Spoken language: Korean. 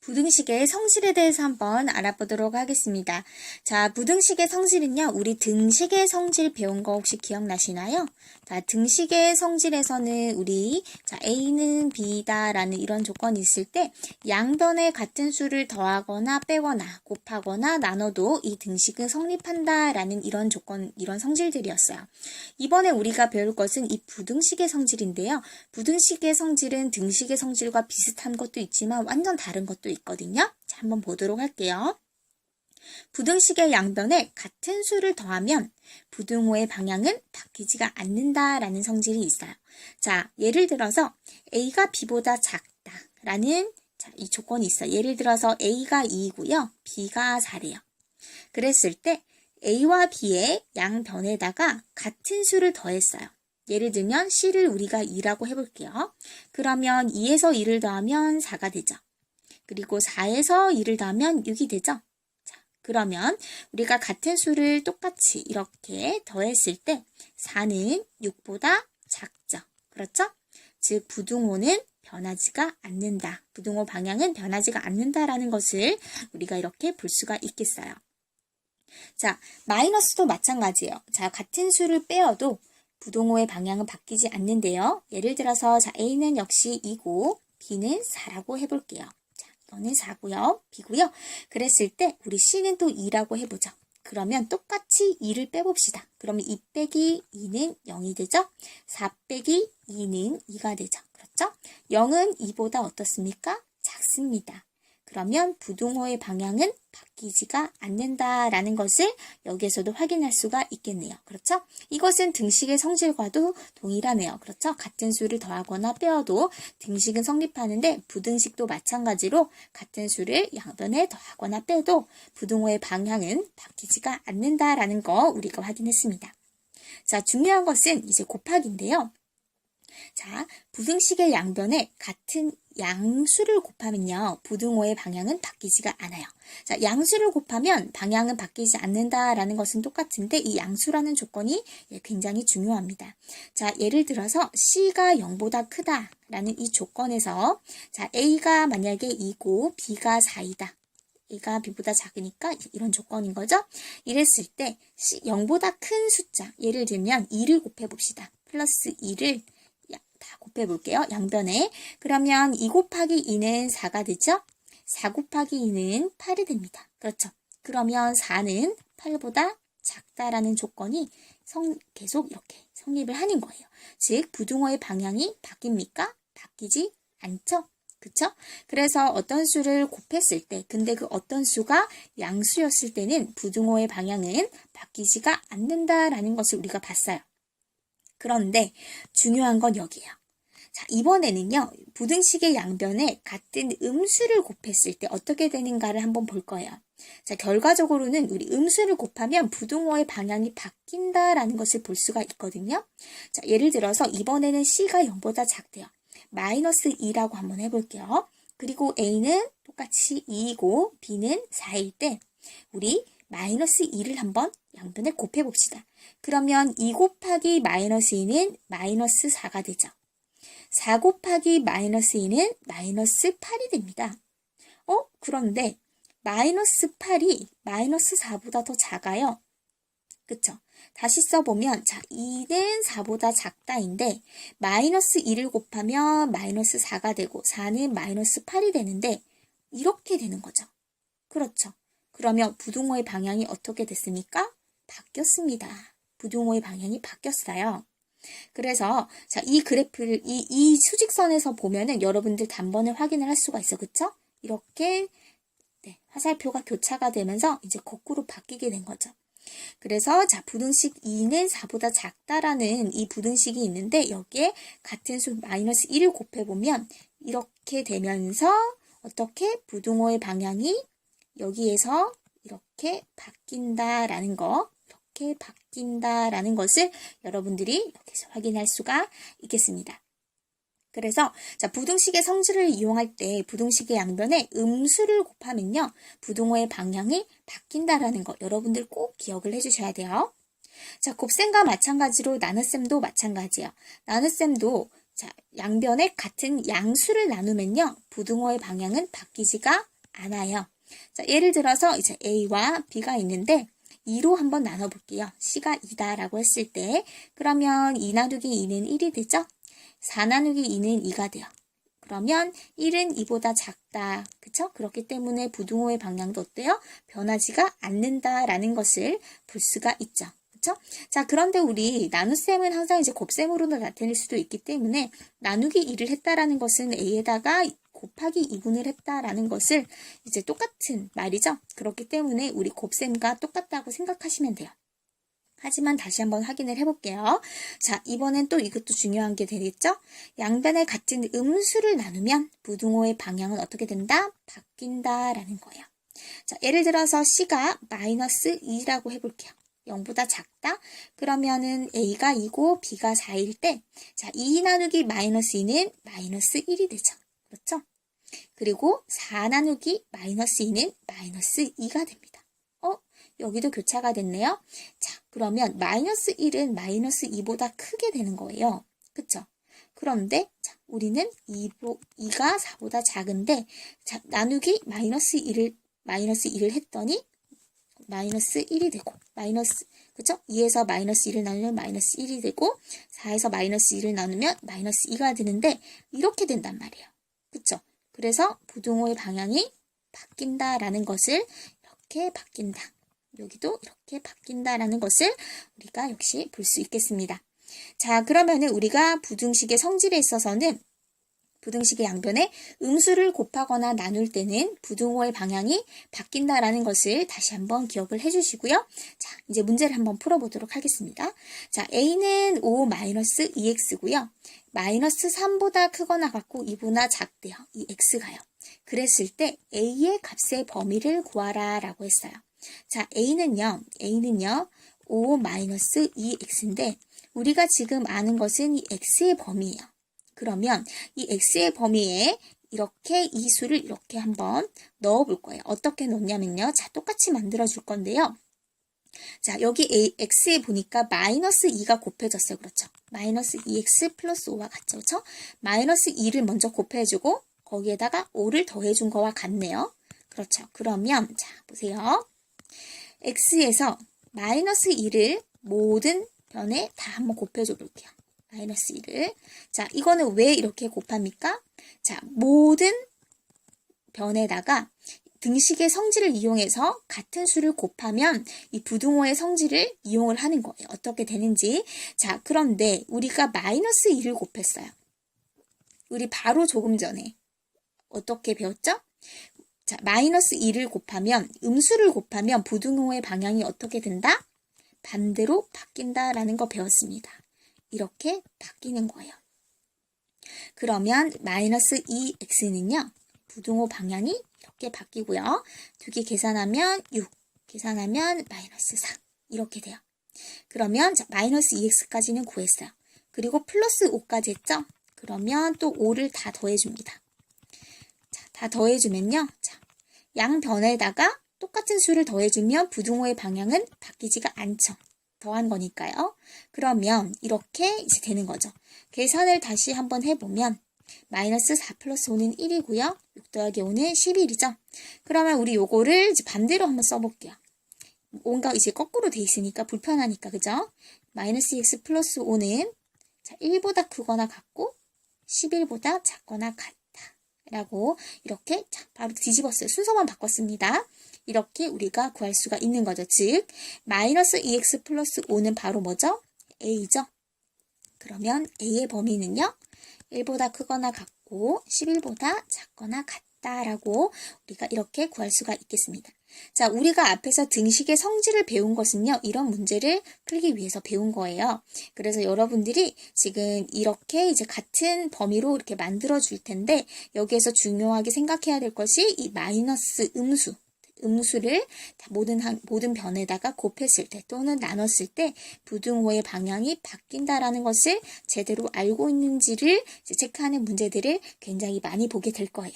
부등식의 성질에 대해서 한번 알아보도록 하겠습니다. 자, 부등식의 성질은요, 우리 등식의 성질 배운 거 혹시 기억나시나요? 자, 등식의 성질에서는 우리 A는 B다 라는 이런 조건이 있을 때 양변에 같은 수를 더하거나 빼거나 곱하거나 나눠도 이 등식은 성립한다 라는 이런 조건, 이런 성질들이었어요. 이번에 우리가 배울 것은 이 부등식의 성질인데요. 부등식의 성질은 등식의 성질과 비슷한 것도 있지만 완전 다른 것도 있거든요. 자, 한번 보도록 할게요. 부등식의 양변에 같은 수를 더하면 부등호의 방향은 바뀌지가 않는다라는 성질이 있어요. 자, 예를 들어서 A가 B보다 작다라는 이 조건이 있어요. 예를 들어서 A가 2이고요. B가 4래요. 그랬을 때 A와 B의 양변에다가 같은 수를 더했어요. 예를 들면 C를 우리가 2라고 해볼게요. 그러면 2에서 2를 더하면 4가 되죠. 그리고 4에서 2를 더하면 6이 되죠. 자, 그러면 우리가 같은 수를 똑같이 이렇게 더했을 때 4는 6보다 작죠. 그렇죠? 즉 부등호는 변하지가 않는다. 부등호 방향은 변하지가 않는다라는 것을 우리가 이렇게 볼 수가 있겠어요. 자, 마이너스도 마찬가지예요. 자, 같은 수를 빼어도 부등호의 방향은 바뀌지 않는데요. 예를 들어서 자, A는 역시 2고 B는 4라고 해볼게요. 자, 이거는 4고요. B고요. 그랬을 때 우리 C는 또 2라고 해보죠. 그러면 똑같이 2를 빼봅시다. 그러면 2 빼기 2는 0이 되죠. 4 빼기 2는 2가 되죠. 그렇죠? 0은 2보다 어떻습니까? 작습니다. 그러면 부등호의 방향은 바뀌지가 않는다라는 것을 여기에서도 확인할 수가 있겠네요. 그렇죠? 이것은 등식의 성질과도 동일하네요. 그렇죠? 같은 수를 더하거나 빼어도 등식은 성립하는데 부등식도 마찬가지로 같은 수를 양변에 더하거나 빼도 부등호의 방향은 바뀌지가 않는다라는 거 우리가 확인했습니다. 자, 중요한 것은 이제 곱하기인데요. 자, 부등식의 양변에 같은 양수를 곱하면요. 부등호의 방향은 바뀌지가 않아요. 자, 양수를 곱하면 방향은 바뀌지 않는다라는 것은 똑같은데 이 양수라는 조건이 굉장히 중요합니다. 자, 예를 들어서 C가 0보다 크다라는 이 조건에서 자, A가 만약에 2고 B가 4이다. A가 B보다 작으니까 이런 조건인 거죠. 이랬을 때 0보다 큰 숫자, 예를 들면 2를 곱해봅시다. 플러스 2를 다 곱해볼게요. 양변에. 그러면 2 곱하기 2는 4가 되죠? 4 곱하기 2는 8이 됩니다. 그렇죠? 그러면 4는 8보다 작다라는 조건이 계속 이렇게 성립을 하는 거예요. 즉, 부등호의 방향이 바뀝니까? 바뀌지 않죠? 그쵸? 그래서 어떤 수를 곱했을 때, 근데 그 어떤 수가 양수였을 때는 부등호의 방향은 바뀌지가 않는다라는 것을 우리가 봤어요. 그런데 중요한 건 여기예요. 자, 이번에는요. 부등식의 양변에 같은 음수를 곱했을 때 어떻게 되는가를 한번 볼 거예요. 자, 결과적으로는 우리 음수를 곱하면 부등호의 방향이 바뀐다라는 것을 볼 수가 있거든요. 자, 예를 들어서 이번에는 C가 0보다 작대요. 마이너스 2라고 한번 해볼게요. 그리고 A는 똑같이 2이고 B는 4일 때 우리 마이너스 2를 한번 양변에 곱해봅시다. 그러면 2 곱하기 마이너스 2는 마이너스 4가 되죠. 4 곱하기 마이너스 2는 마이너스 8이 됩니다. 그런데 마이너스 8이 마이너스 4보다 더 작아요. 그쵸? 다시 써보면 자 2는 4보다 작다인데 마이너스 2를 곱하면 마이너스 4가 되고 4는 마이너스 8이 되는데 이렇게 되는 거죠. 그렇죠? 그러면 부등호의 방향이 어떻게 됐습니까? 바뀌었습니다. 부등호의 방향이 바뀌었어요. 그래서 자, 이 그래프를 이 수직선에서 보면은 여러분들 단번에 확인을 할 수가 있어. 그쵸? 이렇게 화살표가 교차가 되면서 이제 거꾸로 바뀌게 된 거죠. 그래서 자, 부등식 2는 4보다 작다라는 이 부등식이 있는데 여기에 같은 수 마이너스 1을 곱해보면 이렇게 되면서 어떻게 부등호의 방향이 여기에서 이렇게 바뀐다라는 거, 이렇게 바뀐다라는 것을 여러분들이 여기서 확인할 수가 있겠습니다. 그래서 자, 부등식의 성질을 이용할 때 부등식의 양변에 음수를 곱하면요. 부등호의 방향이 바뀐다라는 거 여러분들 꼭 기억을 해주셔야 돼요. 자, 곱셈과 마찬가지로 나눗셈도 마찬가지예요. 나눗셈도 자, 양변에 같은 양수를 나누면요. 부등호의 방향은 바뀌지가 않아요. 자, 예를 들어서 이제 A와 B가 있는데 2로 한번 나눠볼게요. C가 2다라고 했을 때 그러면 2 나누기 2는 1이 되죠? 4 나누기 2는 2가 돼요. 그러면 1은 2보다 작다. 그쵸? 그렇기 때문에 부등호의 방향도 어때요? 변하지가 않는다라는 것을 볼 수가 있죠. 그쵸? 자, 그런데 우리 나눗셈은 항상 이제 곱셈으로도 나타낼 수도 있기 때문에 나누기 2를 했다라는 것은 A에다가 곱하기 2분을 했다라는 것을 이제 똑같은 말이죠. 그렇기 때문에 우리 곱셈과 똑같다고 생각하시면 돼요. 하지만 다시 한번 확인을 해볼게요. 자, 이번엔 또 이것도 중요한 게 되겠죠? 양변에 같은 음수를 나누면 부등호의 방향은 어떻게 된다? 바뀐다라는 거예요. 자, 예를 들어서 C가 마이너스 2라고 해볼게요. 0보다 작다? 그러면은 A가 2고 B가 4일 때, 자, 2 나누기 마이너스 2는 마이너스 1이 되죠. 그렇죠? 그리고 4 나누기 마이너스 2는 마이너스 2가 됩니다. 여기도 교차가 됐네요. 자, 그러면 마이너스 1은 마이너스 2보다 크게 되는 거예요. 그쵸? 그런데 자, 우리는 2가 4보다 작은데 자, 나누기 마이너스 2를 했더니 마이너스 1이 되고 그쵸? 2에서 마이너스 1을 나누면 마이너스 1이 되고 4에서 마이너스 2를 나누면 마이너스 2가 되는데 이렇게 된단 말이에요. 그쵸? 그래서 부등호의 방향이 바뀐다라는 것을 이렇게 바뀐다. 여기도 이렇게 바뀐다라는 것을 우리가 역시 볼 수 있겠습니다. 자, 그러면은 우리가 부등식의 성질에 있어서는 부등식의 양변에 음수를 곱하거나 나눌 때는 부등호의 방향이 바뀐다라는 것을 다시 한번 기억을 해주시고요. 자, 이제 문제를 한번 풀어보도록 하겠습니다. 자, A는 5-2x고요. 마이너스 3보다 크거나 같고 2보다 작대요. 이 x가요. 그랬을 때 A의 값의 범위를 구하라 라고 했어요. 자, A는요, 5-2x인데, 우리가 지금 아는 것은 이 x의 범위예요. 그러면 이 x의 범위에 이렇게 이 수를 이렇게 한번 넣어 볼 거예요. 어떻게 넣냐면요. 자, 똑같이 만들어 줄 건데요. 자, 여기 x에 보니까 마이너스 2가 곱해졌어요. 그렇죠? 마이너스 2x 플러스 5와 같죠? 그렇죠? 마이너스 2를 먼저 곱해주고, 거기에다가 5를 더해준 거와 같네요. 그렇죠? 그러면, 자, 보세요. x에서 마이너스 2를 모든 변에 다 한번 곱해줘 볼게요. 마이너스 2를. 자, 이거는 왜 이렇게 곱합니까? 자, 모든 변에다가 등식의 성질을 이용해서 같은 수를 곱하면 이 부등호의 성질을 이용을 하는 거예요. 어떻게 되는지. 자, 그런데 우리가 마이너스 2를 곱했어요. 우리 바로 조금 전에 어떻게 배웠죠? 자, 마이너스 2를 곱하면, 음수를 곱하면 부등호의 방향이 어떻게 된다? 반대로 바뀐다라는 거 배웠습니다. 이렇게 바뀌는 거예요. 그러면 마이너스 2x는요. 부등호 방향이 이렇게 바뀌고요. 2개 계산하면 6, 계산하면 마이너스 4 이렇게 돼요. 그러면 자, 마이너스 2x까지는 구했어요. 그리고 플러스 5까지 했죠? 그러면 또 5를 다 더해줍니다. 자, 다 더해주면요. 자, 양변에다가 똑같은 수를 더해주면 부등호의 방향은 바뀌지가 않죠. 더한 거니까요. 그러면 이렇게 이제 되는 거죠. 계산을 다시 한번 해보면 마이너스 4 플러스 5는 1이고요. 6 더하기 5는 11이죠. 그러면 우리 요거를 이제 반대로 한번 써볼게요. 뭔가 이제 거꾸로 돼 있으니까 불편하니까, 그죠? 마이너스 2x 플러스 5는 자, 1보다 크거나 같고 11보다 작거나 같다. 라고 이렇게 자, 바로 뒤집었어요. 순서만 바꿨습니다. 이렇게 우리가 구할 수가 있는 거죠. 즉, 마이너스 2x 플러스 5는 바로 뭐죠? a죠. 그러면 a의 범위는요. 1보다 크거나 같고 11보다 작거나 같다라고 우리가 이렇게 구할 수가 있겠습니다. 자, 우리가 앞에서 등식의 성질을 배운 것은요. 이런 문제를 풀기 위해서 배운 거예요. 그래서 여러분들이 지금 이렇게 이제 같은 범위로 이렇게 만들어 줄 텐데 여기에서 중요하게 생각해야 될 것이 이 마이너스 음수를 모든 변에다가 곱했을 때 또는 나눴을 때 부등호의 방향이 바뀐다라는 것을 제대로 알고 있는지를 체크하는 문제들을 굉장히 많이 보게 될 거예요.